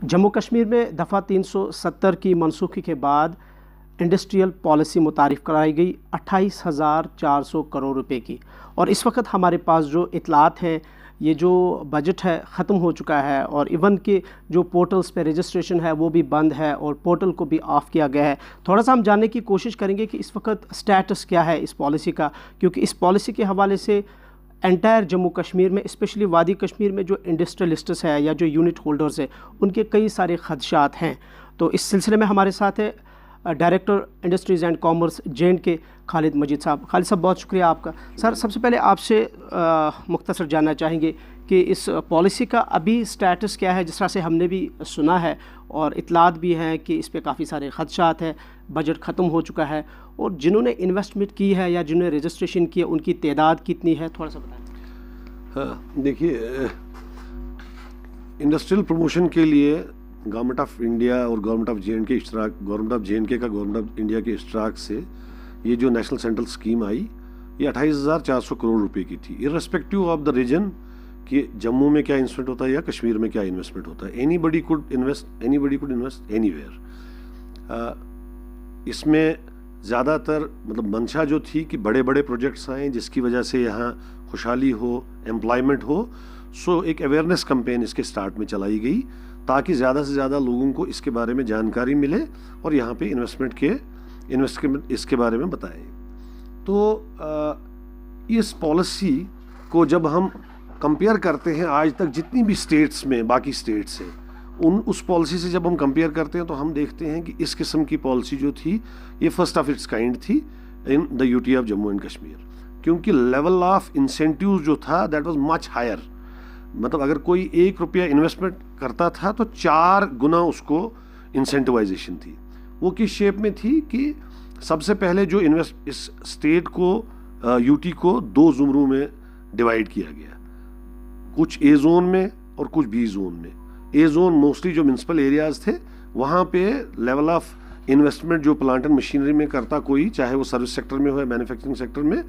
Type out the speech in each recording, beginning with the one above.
जम्मू कश्मीर में दफ़ा 370 की मनसूखी के बाद इंडस्ट्रियल पॉलिसी मुतारिफ़ कराई गई 28,400 करोड़ रुपए की। और इस वक्त हमारे पास जो इतलात हैं, ये जो बजट है ख़त्म हो चुका है और इवन के जो पोर्टल्स पे रजिस्ट्रेशन है वो भी बंद है और पोर्टल को भी ऑफ़ किया गया है। थोड़ा सा हम जानने की कोशिश करेंगे कि इस वक्त स्टेटस क्या है इस पॉलिसी का, क्योंकि इस पॉलिसी के हवाले से एंटायर जम्मू कश्मीर में, स्पेशली वादी कश्मीर में जो इंडस्ट्रियलिस्ट्स है या जो यूनिट होल्डर्स है, उनके कई सारे खदशात हैं। तो इस सिलसिले में हमारे साथ है director industries and commerce J and के खालिद मजीद साहब। खालिद साहब, बहुत शुक्रिया आपका। सर, सबसे पहले आपसे मुख्तसर जानना चाहेंगे कि इस पॉलिसी का अभी स्टेटस क्या है। जिस तरह से हमने भी सुना है और इतलात भी हैं कि इस पर काफ़ी सारे खदशात हैं, बजट ख़त्म हो चुका है और जिन्होंने इन्वेस्टमेंट की है या जिन्होंने रजिस्ट्रेशन की है उनकी तादाद कितनी है, थोड़ा सा बताएं। हाँ, देखिए, इंडस्ट्रियल प्रमोशन के लिए गवर्नमेंट ऑफ इंडिया और गवर्नमेंट ऑफ जे एंड के इश्तराक, गवर्नमेंट ऑफ जे एंड के का गवर्नमेंट ऑफ इंडिया के इश्तराक से ये जो नेशनल सेंट्रल स्कीम आई, ये 28,400 करोड़ रुपए की थी, इर्रेस्पेक्टिव ऑफ द रीजन कि जम्मू में क्या इन्वेस्टमेंट होता है या कश्मीर में क्या इन्वेस्टमेंट होता है। Anybody could invest anywhere. इसमें ज़्यादातर मतलब मंशा जो थी कि बड़े बड़े प्रोजेक्ट्स आएँ जिसकी वजह से यहाँ खुशहाली हो, एम्प्लॉयमेंट हो। सो एक अवेयरनेस कैंपेन इसके स्टार्ट में चलाई गई ताकि ज़्यादा से ज़्यादा लोगों को इसके बारे में जानकारी मिले और यहाँ पे इन्वेस्टमेंट इसके बारे में बताएं। तो इस पॉलिसी को जब हम कंपेयर करते हैं आज तक जितनी भी स्टेट्स में, बाकी स्टेट्स हैं, उस पॉलिसी से जब हम कंपेयर करते हैं तो हम देखते हैं कि इस किस्म की पॉलिसी जो थी ये फर्स्ट ऑफ इट्स काइंड थी in the UT of Jammu and Kashmir, क्योंकि लेवल ऑफ इंसेंटिव जो था दैट वाज मच हायर। मतलब अगर कोई ₹1 इन्वेस्टमेंट करता था तो 4 गुना उसको इंसेंटिवाइजेशन थी। वो किस शेप में थी कि सबसे पहले जो इस स्टेट को, यूटी को 2 ज़ुमरों में डिवाइड किया गया, कुछ ए जोन में और कुछ बी जोन में। ए जोन मोस्टली जो म्यूनसिपल एरियाज थे वहाँ पे लेवल ऑफ इन्वेस्टमेंट जो प्लांट एंड मशीनरी में करता कोई, चाहे वो सर्विस सेक्टर में हो या मैन्युफैक्चरिंग सेक्टर में,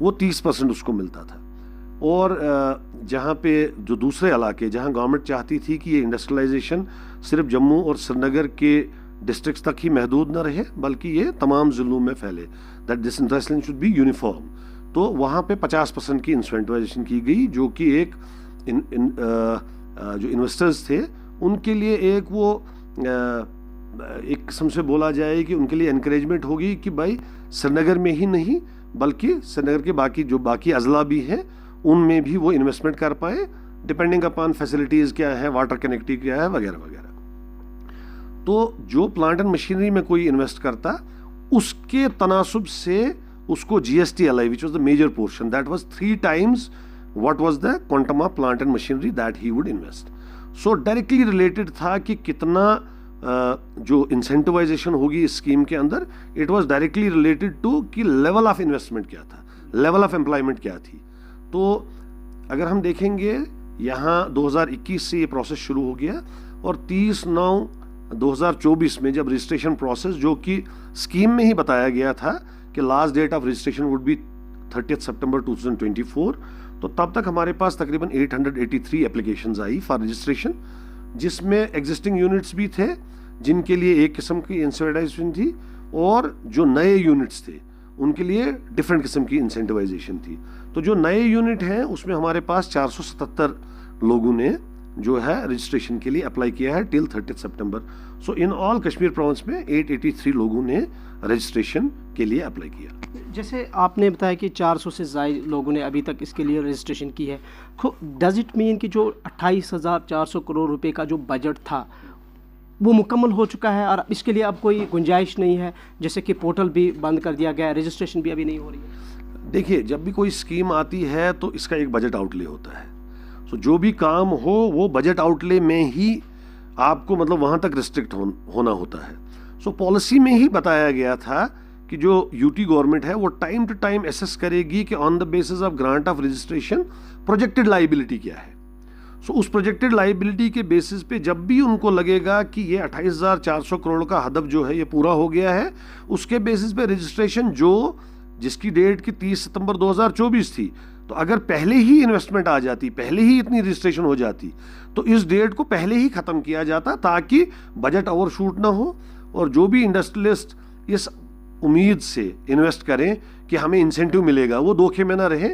वो 30% उसको मिलता था। और जहाँ पे जो दूसरे इलाके जहाँ गवर्नमेंट चाहती थी कि ये इंडस्ट्रियलाइजेशन सिर्फ जम्मू और श्रीनगर के डिस्ट्रिक्ट्स तक ही महदूद न रहे बल्कि ये तमाम ज़िलों में फैले, that this industrialisation should be uniform, तो वहाँ पे 50% की इंसेंटिवाइजेशन की गई, जो कि एक जो इन्वेस्टर्स थे उनके लिए एक किस्म से बोला जाए कि उनके लिए एनकरेजमेंट होगी कि भाई श्रीनगर में ही नहीं बल्कि श्रीनगर के बाकी अजला भी हैं उनमें भी वो इन्वेस्टमेंट कर पाए, डिपेंडिंग अपॉन फैसिलिटीज़ क्या है, वाटर कनेक्टिविटी क्या है, वगैरह वगैरह। तो जो प्लांट एंड मशीनरी में कोई इन्वेस्ट करता उसके तनासुब से उसको GST which was the major portion, that was 3 times what was the quantum of plant and machinery that he would invest. So directly related था कि कितना जो इंसेंटिवाइजेशन होगी इस स्कीम के अंदर, it was directly related to कि level of investment क्या था, लेवल ऑफ एम्प्लॉयमेंट क्या थी। तो अगर हम देखेंगे यहाँ 2021 से ये प्रोसेस शुरू हो गया और 30/9/2024 में जब रजिस्ट्रेशन प्रोसेस, जो कि स्कीम में ही बताया गया था कि last date of registration would be 30 सितंबर 2024, तो तब तक हमारे पास तकरीबन 883 एप्लीकेशंस आई फॉर रजिस्ट्रेशन, जिसमें एग्जिस्टिंग यूनिट्स भी थे जिनके लिए एक किस्म की इंसेंटिवाइजेशन थी और जो नए यूनिट्स थे उनके लिए डिफरेंट किस्म की इंसेंटिवाइजेशन थी। तो जो नए यूनिट हैं उसमें हमारे पास 477 लोगों ने जो है रजिस्ट्रेशन के लिए अप्लाई किया है till 30 September. So in all Kashmir province में 883 लोगों ने रजिस्ट्रेशन के लिए अप्लाई किया। जैसे आपने बताया कि 400 से ज़ायद लोगों ने अभी तक इसके लिए रजिस्ट्रेशन की है, डज इट मीन कि जो 28,400 करोड़ रुपए का जो बजट था वो मुकम्मल हो चुका है और इसके लिए अब कोई गुंजाइश नहीं है, जैसे कि पोर्टल भी बंद कर दिया गया है, रजिस्ट्रेशन भी अभी नहीं हो रही है? देखिए, जब भी कोई स्कीम आती है तो इसका एक बजट आउटले होता है। सो जो भी काम हो वो बजट आउटले में ही आपको मतलब वहाँ तक रिस्ट्रिक्ट होना होता है। सो पॉलिसी में ही बताया गया था कि जो यूटी गवर्नमेंट है वो टाइम टू टाइम एसेस करेगी कि on the basis of grant of registration projected liability क्या है। सो उस प्रोजेक्टेड लाइबिलिटी के बेसिस पे जब भी उनको लगेगा कि ये 28,400 करोड़ का हदफ जो है ये पूरा हो गया है, उसके बेसिस पे रजिस्ट्रेशन जिसकी डेट की 30 सितंबर 2024 थी, तो अगर पहले ही इन्वेस्टमेंट आ जाती, पहले ही इतनी रजिस्ट्रेशन हो जाती, तो इस डेट को पहले ही ख़त्म किया जाता ताकि बजट ओवरशूट ना हो और जो भी इंडस्ट्रियलिस्ट इस उम्मीद से इन्वेस्ट करें कि हमें इंसेंटिव मिलेगा, वो धोखे में ना रहे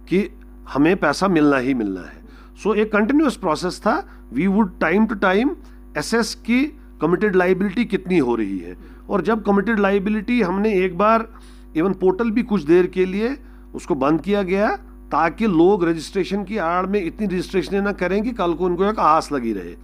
कि हमें पैसा मिलना ही मिलना है। सो एक कंटिन्यूस प्रोसेस था। We would time to time assess की कमिटेड लाइबिलिटी कितनी हो रही है, और जब कमिटेड लाइबिलिटी हमने एक बार इवन पोर्टल भी कुछ देर के लिए उसको बंद किया गया ताकि लोग रजिस्ट्रेशन की आड़ में इतनी रजिस्ट्रेशनें ना करें कि कल को उनको एक आस लगी रहे।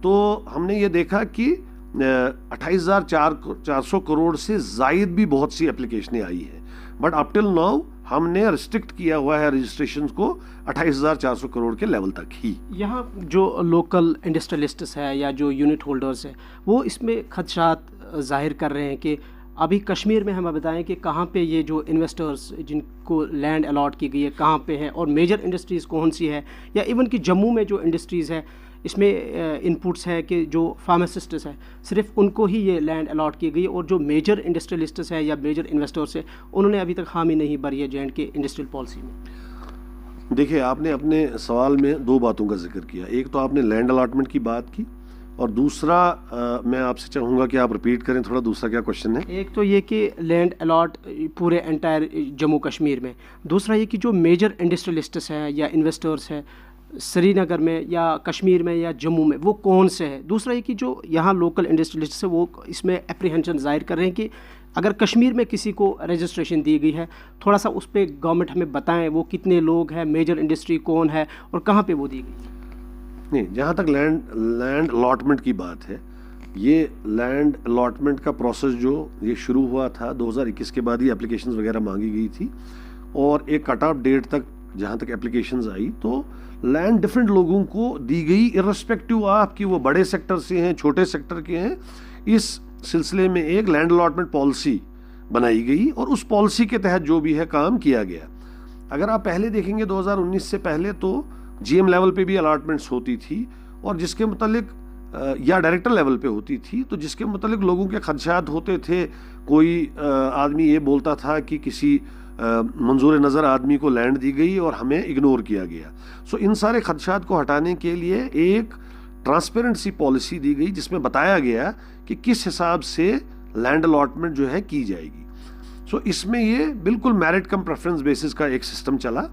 तो हमने ये देखा कि 28,400 करोड़ से जायद भी बहुत सी एप्लीकेशनें आई हैं, बट अप टिल नाउ हमने रिस्ट्रिक्ट किया हुआ है रजिस्ट्रेशन को 28,400 करोड़ के लेवल तक ही। यहाँ जो लोकल इंडस्ट्रियलिस्ट्स है या जो यूनिट होल्डर्स हैं वो इसमें खदशात जाहिर कर रहे हैं कि अभी कश्मीर में हमें बताएं कि कहाँ पे ये जो इन्वेस्टर्स जिनको लैंड अलॉट की गई है कहाँ पे है और मेजर इंडस्ट्रीज़ कौन सी है, या इवन कि जम्मू में जो इंडस्ट्रीज़ है इसमें इनपुट्स है कि जो फार्मासिस्ट्स है सिर्फ उनको ही ये लैंड अलॉट की गई, और जो मेजर इंडस्ट्रियलिस्ट्स है या मेजर इन्वेस्टर्स है उन्होंने अभी तक हामी नहीं भरी है जे&के इंडस्ट्रियल पॉलिसी में। देखिए, आपने अपने सवाल में दो बातों का जिक्र किया। एक तो आपने लैंड अलॉटमेंट की बात की, और दूसरा मैं आपसे चाहूँगा कि आप रिपीट करें थोड़ा, दूसरा क्या क्वेश्चन है? एक तो ये कि लैंड अलॉट पूरे एंटायर जम्मू कश्मीर में, दूसरा ये कि जो मेजर इंडस्ट्रियलिस्ट्स हैं या इन्वेस्टर्स हैं श्रीनगर में या कश्मीर में या जम्मू में वो कौन से है, दूसरा ये कि जो यहाँ लोकल इंडस्ट्रियलिस्ट्स है वो इसमें एप्रीहेंशन जाहिर कर रहे हैं कि अगर कश्मीर में किसी को रजिस्ट्रेशन दी गई है थोड़ा सा उस पर गवर्नमेंट हमें बताएं वो कितने लोग हैं, मेजर इंडस्ट्री कौन है और कहाँ पे वो दी गई। नहीं, जहाँ तक लैंड अलॉटमेंट की बात है, ये लैंड अलॉटमेंट का प्रोसेस जो ये शुरू हुआ था 2021 के बाद ही एप्लीकेशंस वगैरह मांगी गई थी, और एक कट ऑफ डेट तक जहाँ तक एप्लीकेशंस आई तो लैंड डिफरेंट लोगों को दी गई, इर्रेस्पेक्टिव ऑफ कि वो बड़े सेक्टर से हैं छोटे सेक्टर के हैं। इस सिलसिले में एक लैंड अलॉटमेंट पॉलिसी बनाई गई और उस पॉलिसी के तहत जो भी है काम किया गया। अगर आप पहले देखेंगे 2019 से पहले तो जीएम लेवल पे भी अलॉटमेंट्स होती थी, और जिसके मुतालिक या डायरेक्टर लेवल पे होती थी, तो जिसके मुतालिक लोगों के खदशात होते थे। कोई आदमी ये बोलता था कि किसी मंजूर नज़र आदमी को लैंड दी गई और हमें इग्नोर किया गया। सो इन सारे खदशात को हटाने के लिए एक ट्रांसपेरेंसी पॉलिसी दी गई जिसमें बताया गया कि किस हिसाब से लैंड अलॉटमेंट जो है की जाएगी। सो इसमें ये बिल्कुल मेरिट कम प्रेफरेंस बेसिस का एक सिस्टम चला,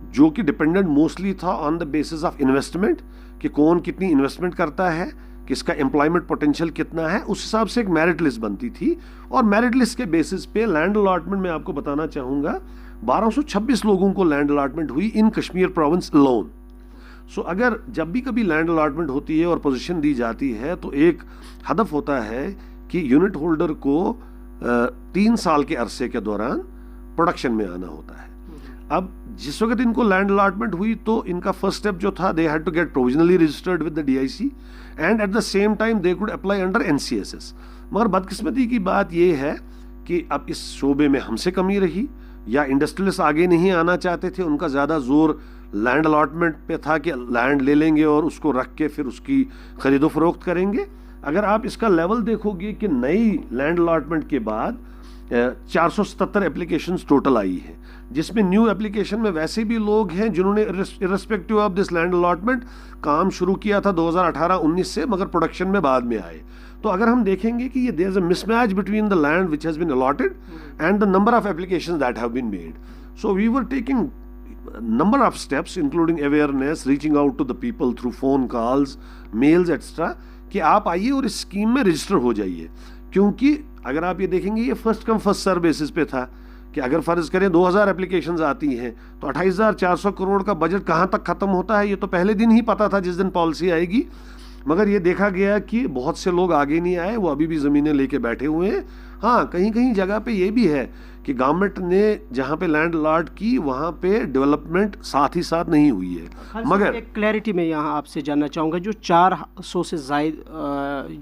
जो कि डिपेंडेंट मोस्टली था on the basis of investment, कि कौन कितनी इन्वेस्टमेंट करता है, किसका एम्प्लॉयमेंट पोटेंशियल कितना है, उस हिसाब से एक मेरिट लिस्ट बनती थी। और मेरिट लिस्ट के बेसिस पे लैंड अलॉटमेंट में आपको बताना चाहूँगा 1226 लोगों को लैंड अलॉटमेंट हुई इन कश्मीर प्रोविंस लोन। सो अगर जब भी कभी लैंड अलॉटमेंट होती है और पोजीशन दी जाती है तो एक हदफ होता है कि यूनिट होल्डर को 3 साल के अरसे के दौरान प्रोडक्शन में आना होता है। अब जिस वक्त इनको लैंड अलॉटमेंट हुई तो इनका फर्स्ट स्टेप जो था, they had to get provisionally registered with the DIC and at the same time they could apply under NCSS. मगर बदकिस्मती की बात यह है कि अब इस शोबे में हमसे कमी रही, या इंडस्ट्रियलिस्ट आगे नहीं आना चाहते थे, उनका ज़्यादा जोर लैंड अलॉटमेंट पे था कि लैंड ले लेंगे और उसको रख के फिर उसकी खरीदो फरोख्त करेंगे। अगर आप इसका लेवल देखोगे कि नई लैंड अलॉटमेंट के बाद 477 एप्लीकेशंस टोटल आई हैं, जिसमें न्यू एप्लीकेशन में वैसे भी लोग हैं जिन्होंने irrespective of this land allotment काम शुरू किया था 2018-19 से, मगर प्रोडक्शन में बाद में आए। तो अगर हम देखेंगे कि ये there is a mismatch between the land which has been allotted and the number of applications that have been made. So we were taking number of steps including awareness, reaching out to the people through phone calls, mails etc, कि आप आइए और इस scheme में register हो जाइए। क्योंकि अगर आप ये देखेंगे ये first come first serve basis पे था कि अगर फ़र्ज़ करें 2000 एप्लीकेशंस आती हैं तो 28,400 करोड़ का बजट कहाँ तक ख़त्म होता है ये तो पहले दिन ही पता था जिस दिन पॉलिसी आएगी। मगर ये देखा गया कि बहुत से लोग आगे नहीं आए, वो अभी भी ज़मीनें लेके बैठे हुए हैं। हाँ, कहीं कहीं जगह पे ये भी है कि गवर्नमेंट ने जहाँ पे लैंड अलॉट की वहाँ पे डेवलपमेंट साथ ही साथ नहीं हुई है। मगर एक क्लैरिटी में यहाँ आपसे जानना चाहूँगा, जो 400 से ज़ायद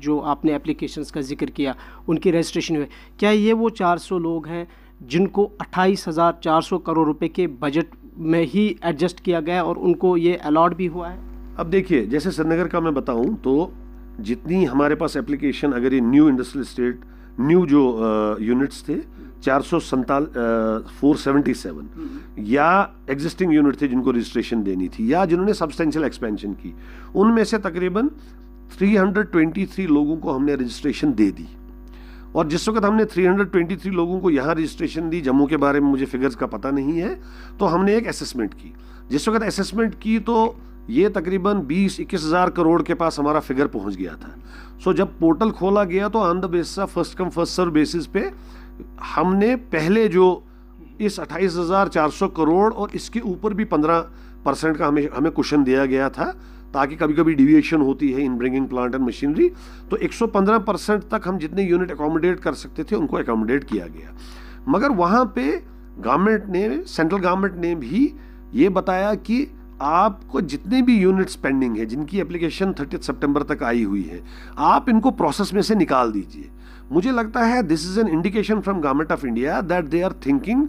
जो आपने एप्लीकेशंस का जिक्र किया उनकी रजिस्ट्रेशन हुए, क्या ये वो 400 लोग हैं जिनको 28,400 करोड़ रुपए के बजट में ही एडजस्ट किया गया और उनको ये अलॉट भी हुआ है? अब देखिए, जैसे श्रीनगर का मैं बताऊं तो जितनी हमारे पास एप्लीकेशन, अगर ये न्यू इंडस्ट्रियल स्टेट न्यू जो यूनिट्स थे 477 या एग्जिस्टिंग यूनिट थे जिनको रजिस्ट्रेशन देनी थी या जिन्होंने सब्सटेंशियल एक्सपेंशन की, उनमें से तकरीबन 323 लोगों को हमने रजिस्ट्रेशन दे दी। और जिस वक्त हमने 323 लोगों को यहाँ रजिस्ट्रेशन दी, जम्मू के बारे में मुझे फिगर्स का पता नहीं है, तो हमने एक असेसमेंट की। जिस वक्त असेसमेंट की तो ये तकरीबन 20-21 हज़ार करोड़ के पास हमारा फिगर पहुँच गया था। सो जब पोर्टल खोला गया तो on the basis of first come first serve basis पे हमने पहले जो इस 28,400 करोड़ और इसके ऊपर भी 15% का हमें कुशन दिया गया था, ताकि कभी कभी डिविएशन होती है in bringing plant and machinery, तो 115% तक हम जितने यूनिट अकोमोडेट कर सकते थे उनको अकोमोडेट किया गया। मगर वहाँ पे गवर्नमेंट ने, सेंट्रल गवर्नमेंट ने भी ये बताया कि आपको जितने भी यूनिट्स पेंडिंग है, जिनकी एप्लीकेशन 30 सितंबर तक आई हुई है, आप इनको प्रोसेस में से निकाल दीजिए। मुझे लगता है this is an indication from government of India that they are thinking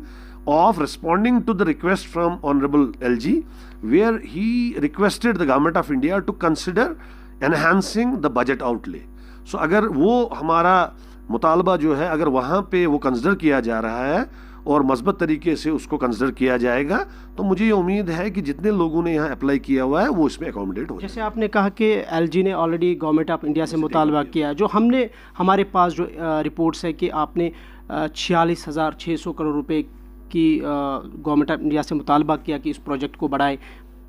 of responding to the request from Honorable LG, where he requested the Government of India to consider enhancing the budget outlay. So अगर वो हमारा मुतालबा जो है, अगर वहाँ पे वो कंसिडर किया जा रहा है और मज़बूत तरीके से उसको कंसिडर किया जाएगा, तो मुझे ये उम्मीद है कि जितने लोगों ने यहाँ अप्लाई किया हुआ है वो इसमें अकोमोडेट हो। जैसे आपने कहा कि LG ने ऑलरेडी गवर्नमेंट ऑफ इंडिया से मुतालबा किया, जो हमने हमारे पास जो रिपोर्ट्स है कि आपने 46,600 करोड़ रुपए कि गवर्नमेंट ऑफ इंडिया से मुतालबा किया कि इस प्रोजेक्ट को बढ़ाए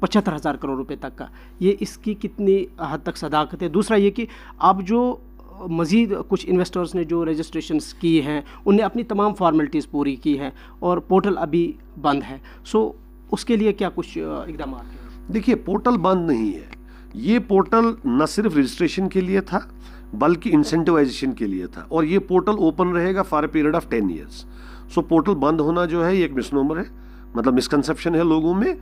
75,000 करोड़ रुपए तक का, ये इसकी कितनी हद तक सदाकत है? दूसरा ये कि अब जो मज़ीद कुछ इन्वेस्टर्स ने जो रजिस्ट्रेशंस की हैं उनने अपनी तमाम फॉर्मेलिटीज़ पूरी की हैं और पोर्टल अभी बंद है, सो उसके लिए क्या कुछ इकदाम हैं? देखिए, पोर्टल बंद नहीं है। ये पोर्टल न सिर्फ रजिस्ट्रेशन के लिए था बल्कि इंसेंटिवाइजेशन के लिए था, और ये पोर्टल ओपन रहेगा for a period of 10 years. So portal बंद होना जो है ये एक मिसनोमर है, मतलब मिसकंसेप्शन है लोगों में।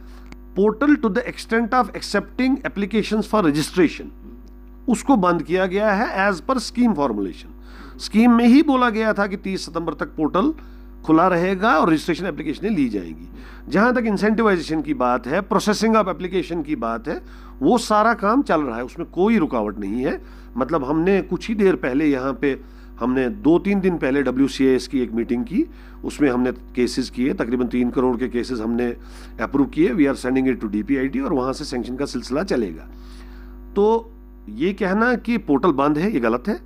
Portal to the extent of accepting applications for registration, उसको बंद किया गया है as per scheme formulation. Scheme में ही बोला गया था कि 30 सितंबर तक पोर्टल खुला रहेगा और रजिस्ट्रेशन एप्लीकेशनें ली जाएंगी। जहां तक इंसेंटिवाइजेशन की बात है, प्रोसेसिंग ऑफ एप्लीकेशन की बात है, वो सारा काम चल रहा है, उसमें कोई रुकावट नहीं है। मतलब हमने कुछ ही देर पहले यहाँ पे हमने 2-3 दिन पहले WCIS की एक मीटिंग की, उसमें हमने केसेस किए, तकरीबन 3 करोड़ के केसेस हमने अप्रूव किए। We are sending it to DPIT और वहाँ से सैंक्शन का सिलसिला चलेगा। तो ये कहना कि पोर्टल बंद है, ये गलत है।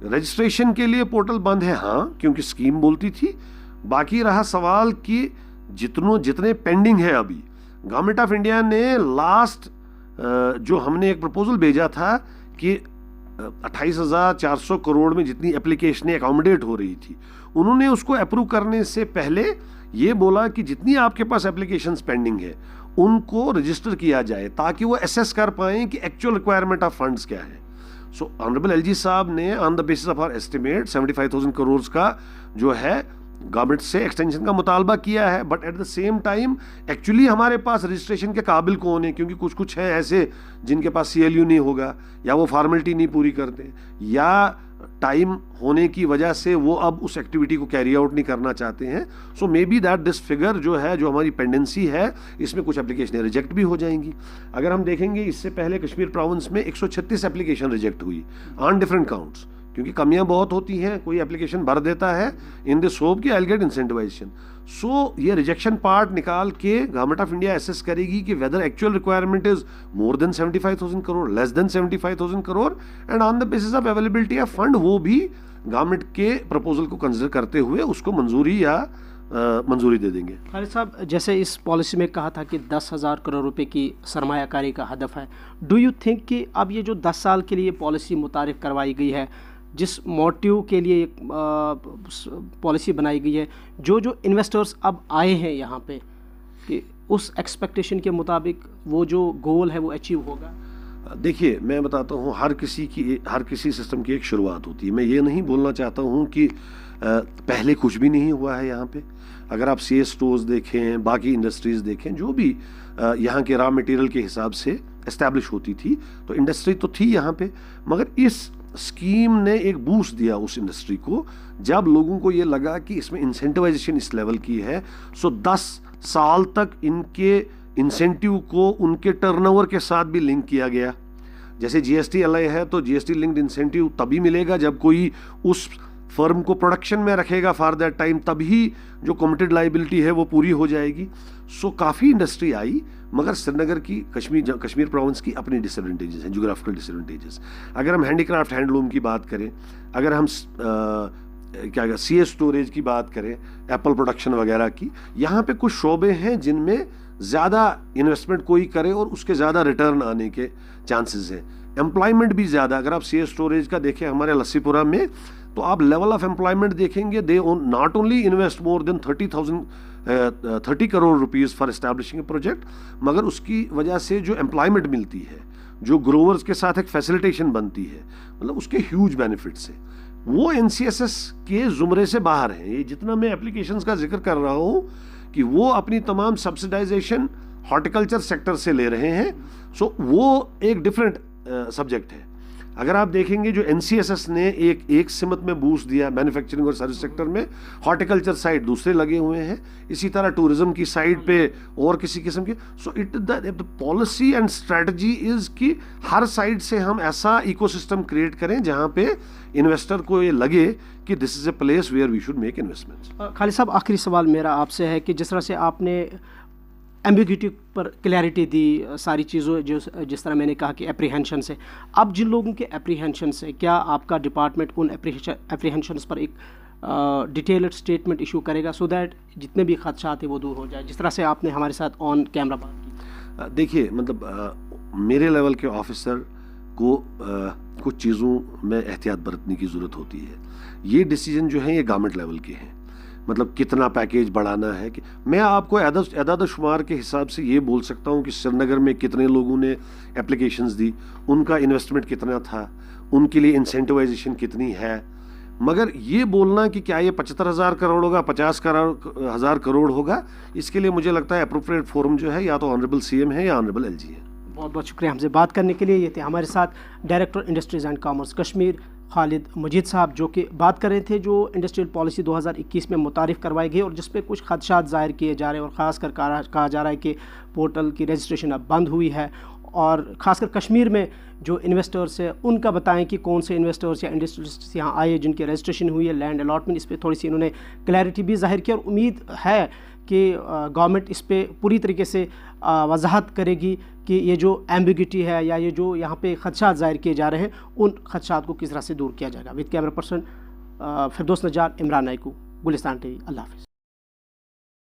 रजिस्ट्रेशन के लिए पोर्टल बंद है, हाँ, क्योंकि स्कीम बोलती थी। बाकी रहा सवाल कि जितने पेंडिंग है अभी, गवर्नमेंट ऑफ इंडिया ने लास्ट जो हमने एक प्रपोजल भेजा था कि 28,400 करोड़ में जितनी एप्लीकेशनें अकोमोडेट हो रही थी, उन्होंने उसको अप्रूव करने से पहले ये बोला कि जितनी आपके पास एप्लीकेशंस पेंडिंग है उनको रजिस्टर किया जाए ताकि वो असेस कर पाएं कि एक्चुअल रिक्वायरमेंट ऑफ फंड्स क्या है। सो ऑनरेबल LG साहब ने on the basis of our estimate 75,000 crore का जो है गवर्नमेंट से एक्सटेंशन का मुतालबा किया है, but at the same time actually हमारे पास रजिस्ट्रेशन के काबिल कौन है, क्योंकि कुछ हैं ऐसे जिनके पास CLU नहीं होगा, या वो फॉर्मेलिटी नहीं पूरी करते, या टाइम होने की वजह से वो अब उस एक्टिविटी को कैरी आउट नहीं करना चाहते हैं। So maybe that this figure जो है, जो हमारी पेंडेंसी है, इसमें कुछ एप्लीकेशनें रिजेक्ट भी हो जाएंगी। अगर हम देखेंगे, इससे पहले कश्मीर प्रोविंस में 136 एप्लीकेशन रिजेक्ट हुई ऑन डिफरेंट काउंट्स, क्योंकि कमियां बहुत होती हैं। कोई एप्लीकेशन भर देता है इन दिस होप कि आई विल गेट इंसेंटिवाइजेशन। सो ये रिजेक्शन पार्ट निकाल के गवर्नमेंट ऑफ इंडिया एसेस करेगी कि whether actual requirement is more than 75,000 crore, less than 75,000 crore, and on the basis of availability of fund वो भी गवर्नमेंट के प्रपोजल को कंसिडर करते हुए उसको मंजूरी दे देंगे। खालिद साहब, जैसे इस पॉलिसी में कहा था कि 10,000 करोड़ रुपए की सरमायाकारी का हदफ है, डू यू थिंक कि अब ये जो 10 साल के लिए पॉलिसी मुतारिफ करवाई गई है, जिस मोटिव के लिए एक पॉलिसी बनाई गई है, जो इन्वेस्टर्स अब आए हैं यहाँ पे, कि उस एक्सपेक्टेशन के मुताबिक वो जो गोल है वो अचीव होगा? देखिए, मैं बताता हूँ, हर किसी सिस्टम की एक शुरुआत होती है। मैं ये नहीं बोलना चाहता हूँ कि पहले कुछ भी नहीं हुआ है यहाँ पे। अगर आप CS स्टोर्स देखें, बाकी इंडस्ट्रीज़ देखें, जो भी यहाँ के रॉ मटेरियल के हिसाब से एस्टैब्लिश होती थी, तो इंडस्ट्री तो थी यहाँ पे, मगर इस स्कीम ने एक बूस्ट दिया उस इंडस्ट्री को, जब लोगों को ये लगा कि इसमें इंसेंटिवाइजेशन इस लेवल की है। सो 10 साल तक इनके इंसेंटिव को उनके टर्नओवर के साथ भी लिंक किया गया। जैसे GST LI है, तो GST लिंक्ड इंसेंटिव तभी मिलेगा जब कोई उस फर्म को प्रोडक्शन में रखेगा फॉर दैट टाइम, तभी जो कमिटेड लाइबिलिटी है वो पूरी हो जाएगी। सो काफ़ी इंडस्ट्री आई, मगर श्रीनगर की कश्मीर प्रोविंस की अपनी डिसएडवांटेजेस हैं, ज्योग्राफिकल डिसएडवांटेजेस। अगर हम हैंडीक्राफ्ट हैंडलूम की बात करें, अगर हम सी स्टोरेज की बात करें, एप्पल प्रोडक्शन वगैरह की, यहाँ पे कुछ शोबे हैं जिनमें ज़्यादा इन्वेस्टमेंट कोई करे और उसके ज़्यादा रिटर्न आने के चांसेस हैं। एम्प्लॉयमेंट भी ज़्यादा, अगर आप सी स्टोरेज का देखें हमारे लस्सीपुरा में, तो आप लेवल ऑफ एम्प्लॉयमेंट देखेंगे, they not only invest more than 30 crore rupees for establishing A project, मगर उसकी वजह से जो एम्प्लॉयमेंट मिलती है, जो ग्रोवर्स के साथ एक फैसिलिटेशन बनती है, मतलब उसके ह्यूज बेनिफिट्स हैं। वो NCSS के ज़ुमरे से बाहर हैं। ये जितना मैं एप्लीकेशंस का जिक्र कर रहा हूँ कि वो अपनी तमाम सब्सिडाइजेशन हॉर्टिकल्चर सेक्टर से ले रहे हैं, सो वो एक डिफरेंट सब्जेक्ट है। अगर आप देखेंगे जो NCSS ने एक सिमत में बूस्ट दिया मैन्युफैक्चरिंग और सर्विस सेक्टर में, हॉर्टिकल्चर साइड दूसरे लगे हुए हैं, इसी तरह टूरिज्म की साइड पे और किसी किस्म के। So the policy and strategy is कि हर साइड से हम ऐसा इकोसिस्टम क्रिएट करें जहां पे इन्वेस्टर को ये लगे कि this is a place where we should make investments. Khalid साहब, आखिरी सवाल मेरा आपसे है कि जिस तरह से आपने एम्बिग्यूटी पर क्लैरिटी दी सारी चीज़ों, जिस तरह मैंने कहा कि एप्रीहेंशन से, अब जिन लोगों के एप्रीहेंशन से, क्या आपका डिपार्टमेंट उन एप्रीहेंशन पर एक डिटेल्ड स्टेटमेंट इशू करेगा सो दैट जितने भी खदशात हैं वो दूर हो जाए, जिस तरह से आपने हमारे साथ ऑन कैमरा बात की? देखिए, मतलब मेरे लेवल के ऑफिसर को कुछ चीज़ों में एहतियात बरतने की ज़रूरत होती है। ये डिसीजन जो है ये गवर्नमेंट लेवल के हैं, मतलब कितना पैकेज बढ़ाना है। कि मैं आपको एदाद शुमार के हिसाब से ये बोल सकता हूँ कि श्रीनगर में कितने लोगों ने एप्लीकेशंस दी, उनका इन्वेस्टमेंट कितना था, उनके लिए इंसेंटिवाइजेशन कितनी है, मगर ये बोलना कि क्या ये 75,000 करोड़ होगा, 50,000 करोड़ होगा, इसके लिए मुझे लगता है अप्रोप्रिएट फोरम जो है या तो ऑनरेबल CM है या ऑनरेबल LG है। बहुत बहुत शुक्रिया हमसे बात करने के लिए। ये थे हमारे साथ director industries and commerce Kashmir Khalid Majid साहब, जो कि बात कर रहे थे जो इंडस्ट्रियल पॉलिसी 2021 में मुतारिफ़ करवाई गई और जिस पे कुछ खदशात ज़ाहिर किए जा रहे हैं, और ख़ासकर कहा जा रहा है कि पोर्टल की रजिस्ट्रेशन अब बंद हुई है, और ख़ासकर कश्मीर में जो इन्वेस्टर्स है उनका बताएं कि कौन से इन्वेस्टर्स या इंडस्ट्रियलिस्ट यहाँ आए जिनकी रजिस्ट्रेशन हुई है, लैंड अलॉटमेंट, इस पर थोड़ी सी इन्होंने क्लैरिटी भी ज़ाहिर की, और उम्मीद है कि गवर्नमेंट इस पर पूरी तरीके से वजाहत करेगी कि ये जो एम्बिग्यूटी है या ये जो यहाँ पे खदशात ज़ाहिर किए जा रहे हैं, उन खदशात को किस तरह से दूर किया जाएगा। With camera person Firdaus Nazar, Imran Naikoo, Gulistan TV। अल्लाह हाफ़िज़।